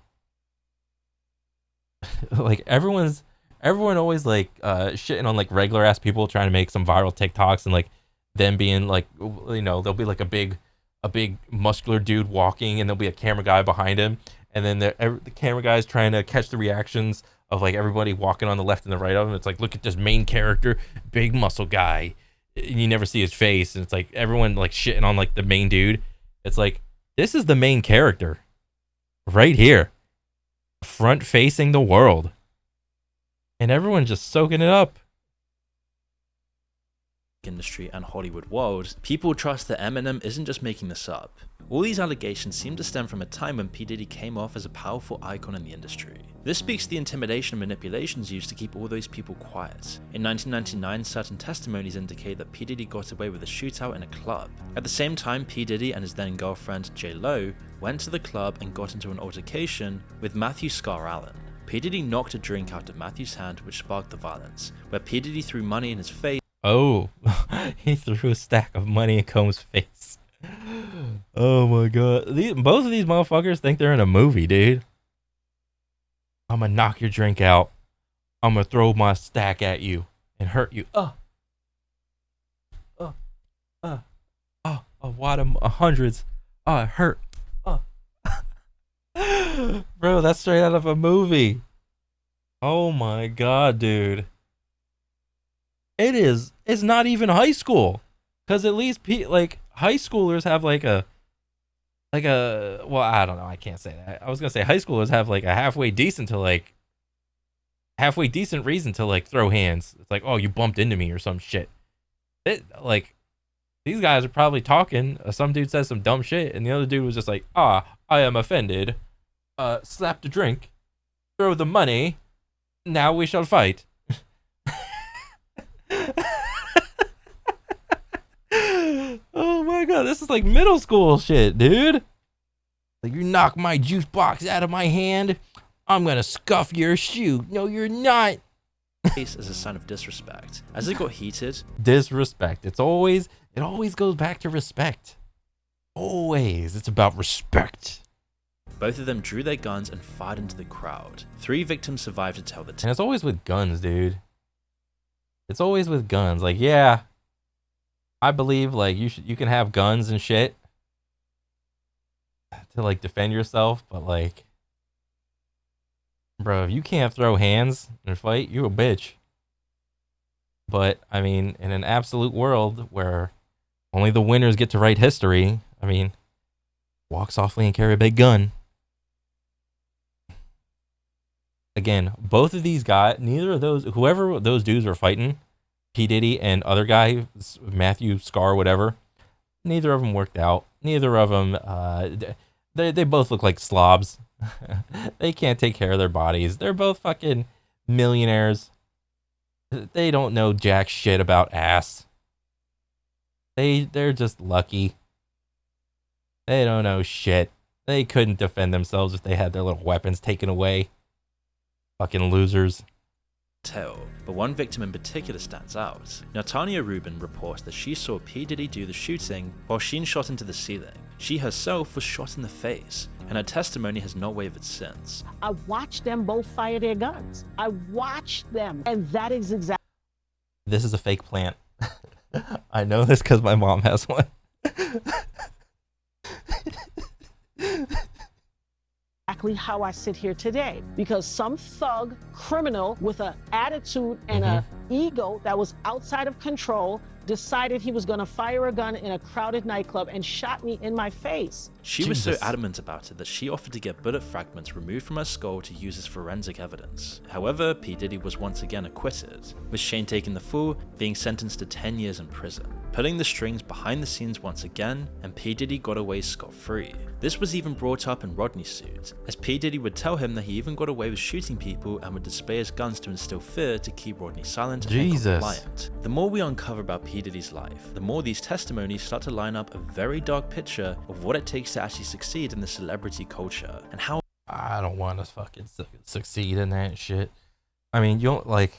Like everyone always like shitting on like regular ass people trying to make some viral TikToks and like them being like, you know, there'll be like a big muscular dude walking and there'll be a camera guy behind him, and then the camera guy is trying to catch the reactions of like everybody walking on the left and the right of him. It's like, look at this main character, big muscle guy. You never see his face, and it's like everyone like shitting on like the main dude. It's like, this is the main character right here, front facing the world, and everyone just soaking it up. Industry and Hollywood world, people trust that Eminem isn't just making this up. All these allegations seem to stem from a time when P Diddy came off as a powerful icon in the industry. This speaks to the intimidation and manipulations used to keep all those people quiet. In 1999, certain testimonies indicate that P Diddy got away with a shootout in a club. At the same time, P Diddy and his then girlfriend J Lo went to the club and got into an altercation with Matthew Scar Allen. P Diddy knocked a drink out of Matthew's hand, which sparked the violence, where P Diddy threw money in his face. Oh, he threw a stack of money in Combs' face. Oh my god. Both of these motherfuckers think they're in a movie, dude. I'm gonna knock your drink out. I'm gonna throw my stack at you and hurt you. A wad of hundreds. Oh, it hurt. Bro, that's straight out of a movie. Oh my god, dude. It's not even high school, because at least like high schoolers have like a well, I don't know, I can't say that. I was gonna say high schoolers have like a halfway decent reason to like throw hands. It's like, oh, you bumped into me or some shit. Like these guys are probably talking. Some dude says some dumb shit, and the other dude was just like, I am offended. Slap the drink, throw the money. Now we shall fight. Oh my god, this is like middle school shit, dude. Like, you knock my juice box out of my hand, I'm gonna scuff your shoe. No, you're not. Face as a sign of disrespect. As it got heated, Disrespect. It always goes back to respect. Always. It's about respect. both of them drew their guns and fired into the crowd. 3 victims survived to tell the tale. And it's always with guns, dude. It's always with guns. Like, yeah, I believe like you can have guns and shit to like defend yourself, but like, bro, if you can't throw hands in a fight, you a bitch. But I mean, in an absolute world where only the winners get to write history, I mean, walk softly and carry a big gun. Again, both of these guys, neither of those, whoever those dudes were fighting, P Diddy and other guy, Matthew Scar, whatever, neither of them worked out. Neither of them, they both look like slobs. They can't take care of their bodies. They're both fucking millionaires. They don't know jack shit about ass. They're just lucky. They don't know shit. They couldn't defend themselves if they had their little weapons taken away. Fucking losers. But one victim in particular stands out. Now, Tanya Rubin reports that she saw P. Diddy do the shooting while Sheen shot into the ceiling. She herself was shot in the face, and her testimony has not wavered since. I watched them both fire their guns. I watched them, and that is exactly... This is a fake plant. I know this because my mom has one. Exactly how I sit here today, because some thug criminal with an attitude and an ego that was outside of control decided he was going to fire a gun in a crowded nightclub and shot me in my face. She was so adamant about it that she offered to get bullet fragments removed from her skull to use as forensic evidence. However, P. Diddy was once again acquitted, with Shane taking the fall, being sentenced to 10 years in prison, pulling the strings behind the scenes once again, and P. Diddy got away scot-free. This was even brought up in Rodney's suit, as P. Diddy would tell him that he even got away with shooting people and would display his guns to instill fear to keep Rodney silent and compliant. The more we uncover about P. Diddy's life, the more these testimonies start to line up a very dark picture of what it takes to actually succeed in the celebrity culture, and how— I don't want to fucking succeed in that shit. I mean, you don't like,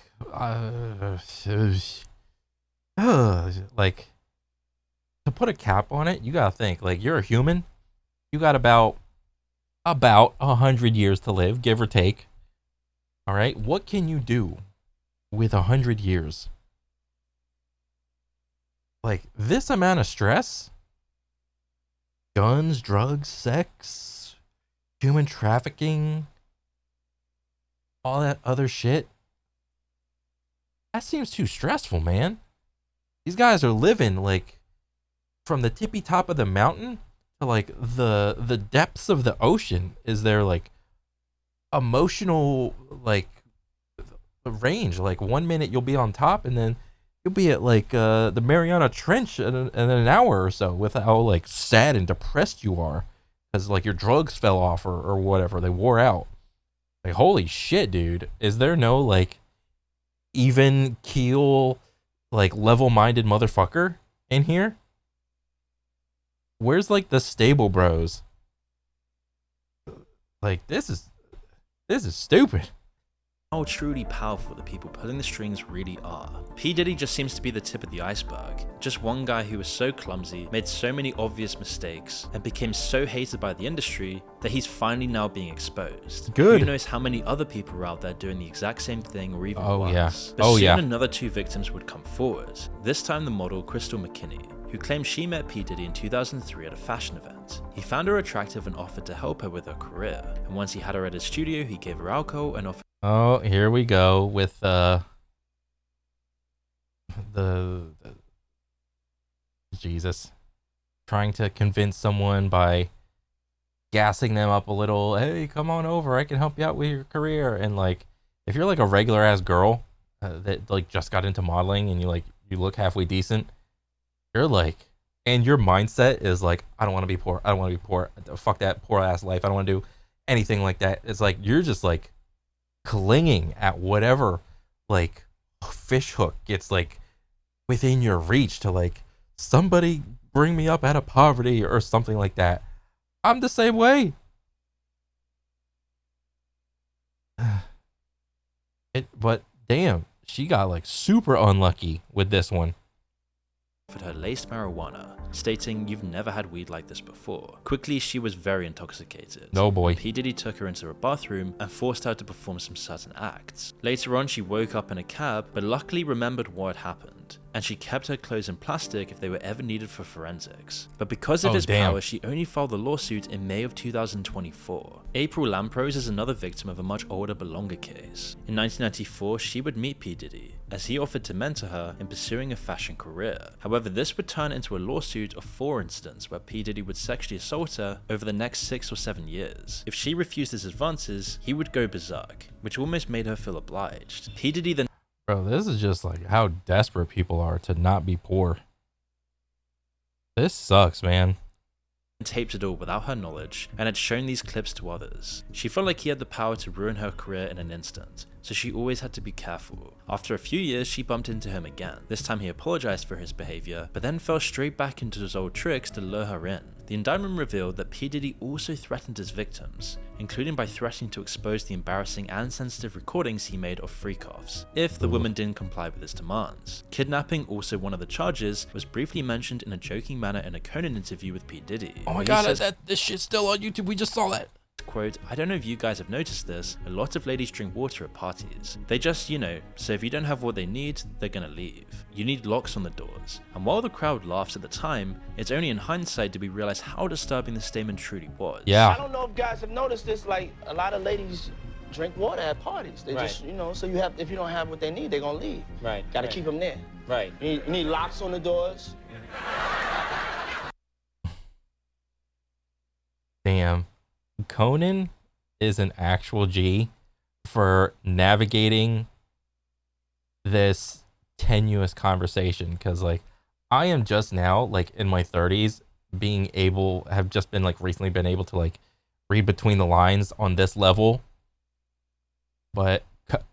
like, to put a cap on it, you gotta think, like, you're a human. You got about 100 years to live, give or take. All right, what can you do with 100 years? Like, this amount of stress, guns, drugs, sex, human trafficking, all that other shit, that seems too stressful, man. These guys are living like from the tippy top of the mountain to like the depths of the ocean is their like emotional like range. Like 1 minute you'll be on top and then you'll be at like the Mariana Trench in an hour or so with how like sad and depressed you are because like your drugs fell off or whatever, they wore out. Like, holy shit, dude. Is there no like even keel like level-minded motherfucker in here? Where's like the stable bros? Like, this is stupid. How truly powerful the people pulling the strings really are. P. Diddy just seems to be the tip of the iceberg. Just one guy who was so clumsy, made so many obvious mistakes, and became so hated by the industry that he's finally now being exposed. Good. Who knows how many other people are out there doing the exact same thing or even worse. Yeah. But soon another 2 victims would come forward. This time the model Crystal McKinney, who claimed she met P. Diddy in 2003 at a fashion event. He found her attractive and offered to help her with her career. And once he had her at his studio, he gave her alcohol and offered— Oh, here we go with the Jesus. Trying to convince someone by gassing them up a little. Hey, come on over. I can help you out with your career. And like, if you're like a regular ass girl that like just got into modeling and you look halfway decent, you're like, and your mindset is like, I don't want to be poor. I don't want to be poor. Fuck that poor ass life. I don't want to do anything like that. It's like, you're just like clinging at whatever like fish hook gets like within your reach to like somebody bring me up out of poverty or something like that. I'm the same way. But damn, she got like super unlucky with this one. Offered her laced marijuana, stating, "You've never had weed like this before." Quickly, she was very intoxicated. No boy. P Diddy took her into a bathroom and forced her to perform some certain acts. Later on, she woke up in a cab, but luckily remembered what had happened, and she kept her clothes in plastic if they were ever needed for forensics. But because of his power, she only filed the lawsuit in May of 2024. April Lamprose is another victim of a much older but longer case. In 1994, she would meet P Diddy, as he offered to mentor her in pursuing a fashion career. However, this would turn into a lawsuit of 4 incidents where P Diddy would sexually assault her over the next 6 or 7 years. If she refused his advances, he would go berserk, which almost made her feel obliged. P Diddy then— Bro, this is just like how desperate people are to not be poor. This sucks, man. Taped it all without her knowledge and had shown these clips to others. She felt like he had the power to ruin her career in an instant, so she always had to be careful. After a few years, she bumped into him again. This time he apologized for his behavior, but then fell straight back into his old tricks to lure her in. The indictment revealed that P Diddy also threatened his victims, including by threatening to expose the embarrassing and sensitive recordings he made of freak-offs, if the woman didn't comply with his demands. Kidnapping, also one of the charges, was briefly mentioned in a joking manner in a Conan interview with P Diddy. Oh my god, this shit's still on YouTube, we just saw that. Quote, "I don't know if you guys have noticed this, a lot of ladies drink water at parties. They just, so if you don't have what they need, they're gonna leave. You need locks on the doors." And while the crowd laughs at the time, it's only in hindsight do we realize how disturbing this statement truly was. Yeah. I don't know if guys have noticed this, like a lot of ladies drink water at parties. They just, so you have, if you don't have what they need, they're gonna leave. Right. Gotta keep them there. Right. You need locks on the doors. Damn. Conan is an actual G for navigating this tenuous conversation, because like I am just now like in my 30s have just been like recently been able to like read between the lines on this level. But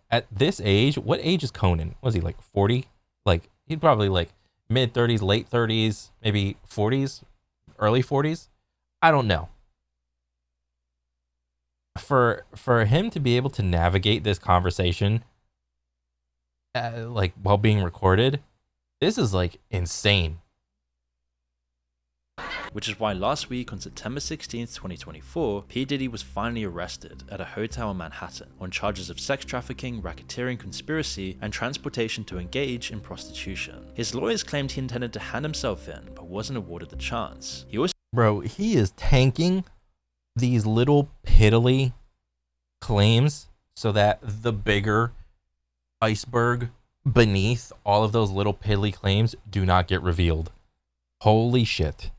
at this age, what age is Conan? Was he like 40? Like he'd probably like mid 30s, late 30s, maybe 40s, early 40s. I don't know. For him to be able to navigate this conversation like while being recorded, this is like insane. Which is why last week on September 16th, 2024, P Diddy was finally arrested at a hotel in Manhattan on charges of sex trafficking, racketeering, conspiracy, and transportation to engage in prostitution. His lawyers claimed he intended to hand himself in, but wasn't awarded the chance. Bro, he is tanking these little piddly claims so that the bigger iceberg beneath all of those little piddly claims do not get revealed. Holy shit.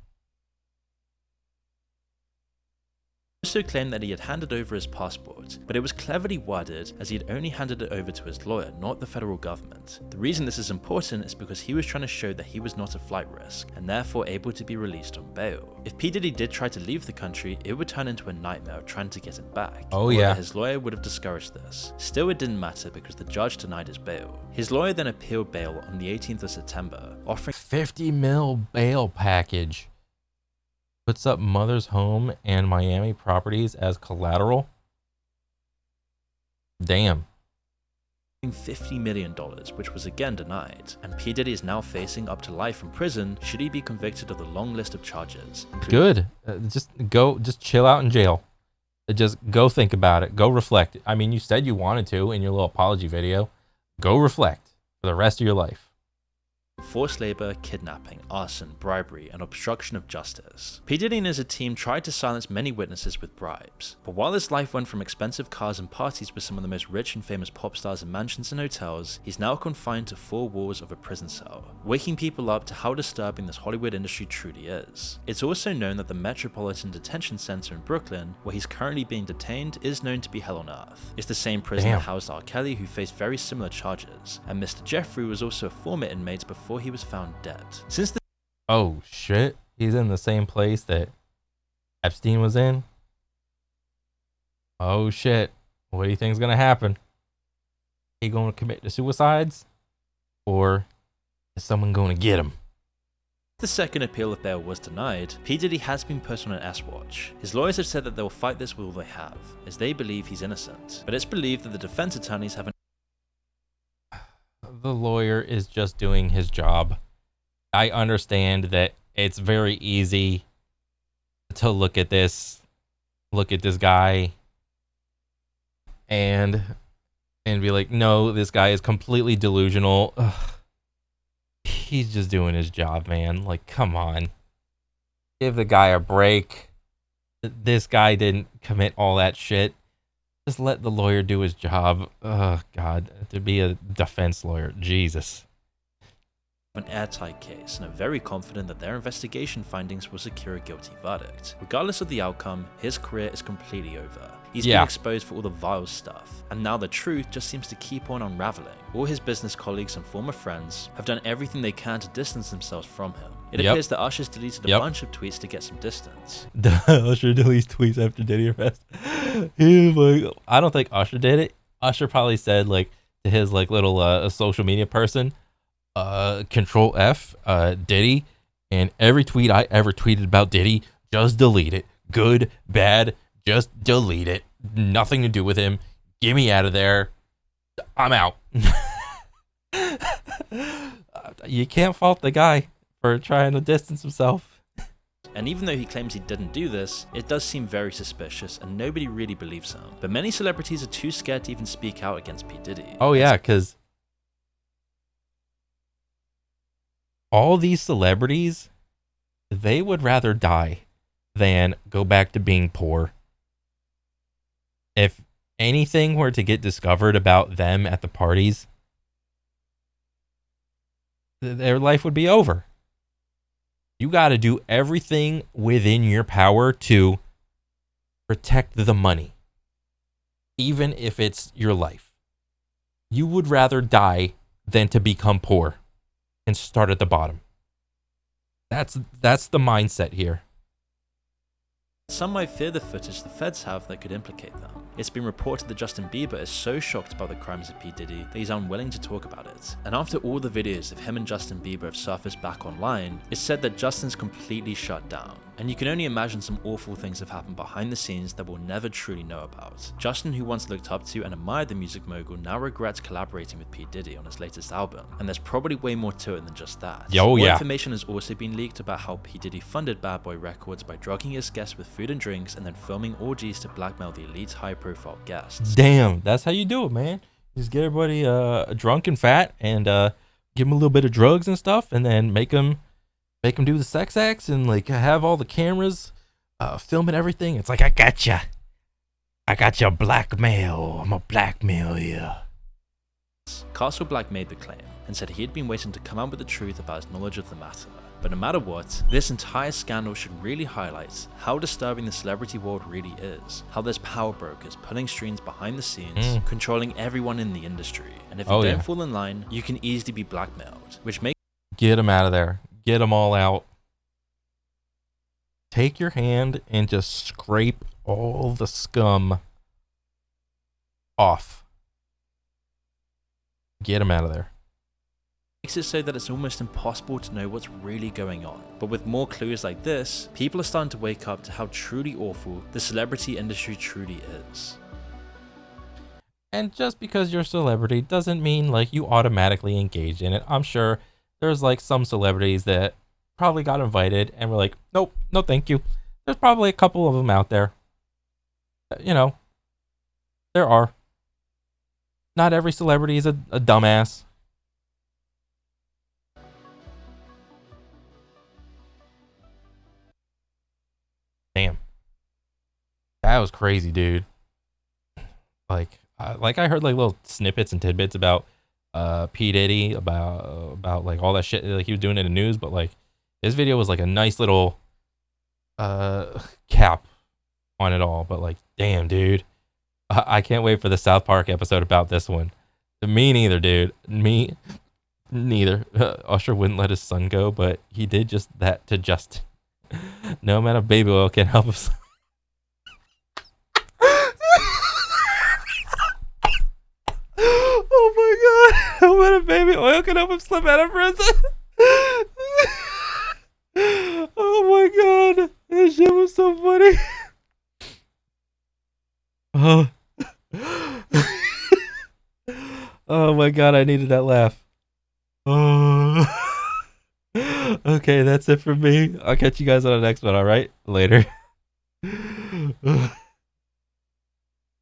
Also claimed that he had handed over his passport, but it was cleverly worded as he had only handed it over to his lawyer, not the federal government. The reason this is important is because he was trying to show that he was not a flight risk, and therefore able to be released on bail. If P Diddy did try to leave the country, it would turn into a nightmare of trying to get him back. Oh yeah. His lawyer would have discouraged this. Still, it didn't matter because the judge denied his bail. His lawyer then appealed bail on the 18th of September, offering $50 million bail package. Puts up mother's home and Miami properties as collateral. Damn. $50 million, which was again denied, and P Diddy is now facing up to life in prison should he be convicted of the long list of charges. Good. Just chill out in jail. Just go think about it. Go reflect. I mean, you said you wanted to in your little apology video. Go reflect for the rest of your life. Forced labor, kidnapping, arson, bribery, and obstruction of justice. P Diddy and his team tried to silence many witnesses with bribes, but while his life went from expensive cars and parties with some of the most rich and famous pop stars in mansions and hotels, he's now confined to 4 walls of a prison cell, waking people up to how disturbing this Hollywood industry truly is. It's also known that the Metropolitan Detention Center in Brooklyn, where he's currently being detained, is known to be hell on earth. It's the same prison that housed R. Kelly, who faced very similar charges, and Mr. Jeffrey was also a former inmate before he was found dead. Oh shit, he's in the same place that Epstein was in? Oh shit, what do you think's gonna happen? He gonna commit the suicides? Or is someone gonna get him? The second appeal of bail was denied. P Diddy has been put on an S-Watch. His lawyers have said that they will fight this with all they have, as they believe he's innocent. But it's believed that the defense attorneys have the lawyer is just doing his job. I understand that it's very easy to look at this guy and be like, no, this guy is completely delusional. Ugh. He's just doing his job, man. Like, come on. Give the guy a break. This guy didn't commit all that shit. Just let the lawyer do his job. Oh, God. To be a defense lawyer. Jesus. An airtight case and are very confident that their investigation findings will secure a guilty verdict. Regardless of the outcome, his career is completely over. He's been exposed for all the vile stuff, and now the truth just seems to keep on unraveling. All his business colleagues and former friends have done everything they can to distance themselves from him. It appears that Usher's deleted a bunch of tweets to get some distance. Usher deletes tweets after Diddy arrest. He was like, I don't think Usher did it. Usher probably said like to his like little social media person, Control F, Diddy, and every tweet I ever tweeted about Diddy, just delete it. Good, bad, just delete it. Nothing to do with him. Get me out of there. I'm out. You can't fault the guy for trying to distance himself. And even though he claims he didn't do this, it does seem very suspicious and nobody really believes him. But many celebrities are too scared to even speak out against P Diddy. Oh yeah, because all these celebrities, they would rather die than go back to being poor. If anything were to get discovered about them at the parties, their life would be over. You got to do everything within your power to protect the money, even if it's your life. You would rather die than to become poor and start at the bottom. That's the mindset here. Some might fear the footage the feds have that could implicate them. It's been reported that Justin Bieber is so shocked by the crimes of P Diddy that he's unwilling to talk about it. And after all the videos of him and Justin Bieber have surfaced back online, it's said that Justin's completely shut down. And you can only imagine some awful things have happened behind the scenes that we'll never truly know about. Justin, who once looked up to and admired the music mogul, now regrets collaborating with P Diddy on his latest album. And there's probably way more to it than just that. More information has also been leaked about how P Diddy funded Bad Boy Records by drugging his guests with food and drinks and then filming orgies to blackmail the elite's high-profile guests. Damn, that's how you do it, man. Just get everybody drunk and fat and give them a little bit of drugs and stuff, and then make them do the sex acts and like have all the cameras filming everything. It's like, I got you blackmail. I'm a blackmail you. Castle Black made the claim and said he had been waiting to come out with the truth about his knowledge of the matter. But no matter what, this entire scandal should really highlight how disturbing the celebrity world really is. How there's power brokers pulling strings behind the scenes, controlling everyone in the industry. And if you don't fall in line, you can easily be blackmailed, which makes... Get them out of there. Get them all out. Take your hand and just scrape all the scum off. Get them out of there. Makes it so that it's almost impossible to know what's really going on. But with more clues like this, people are starting to wake up to how truly awful the celebrity industry truly is. And just because you're a celebrity doesn't mean like you automatically engage in it. I'm sure there's like some celebrities that probably got invited and were like, nope, no thank you. There's probably a couple of them out there. You know, there are. Not every celebrity is a dumbass. Damn. That was crazy, dude. Like I heard like little snippets and tidbits about P Diddy, about like all that shit like he was doing in the news, but like this video was like a nice little cap on it all. But like, damn, dude, I can't wait for the South Park episode about this one. Me neither, dude. Me neither. Usher wouldn't let his son go, but he did just that to Justin. No amount of baby oil can help us. Oh my god. No amount of baby oil can help him slip out of prison. Oh my god. That shit was so funny. Oh. Oh my god, I needed that laugh. Okay, that's it for me. I'll catch you guys on the next one. All right, later.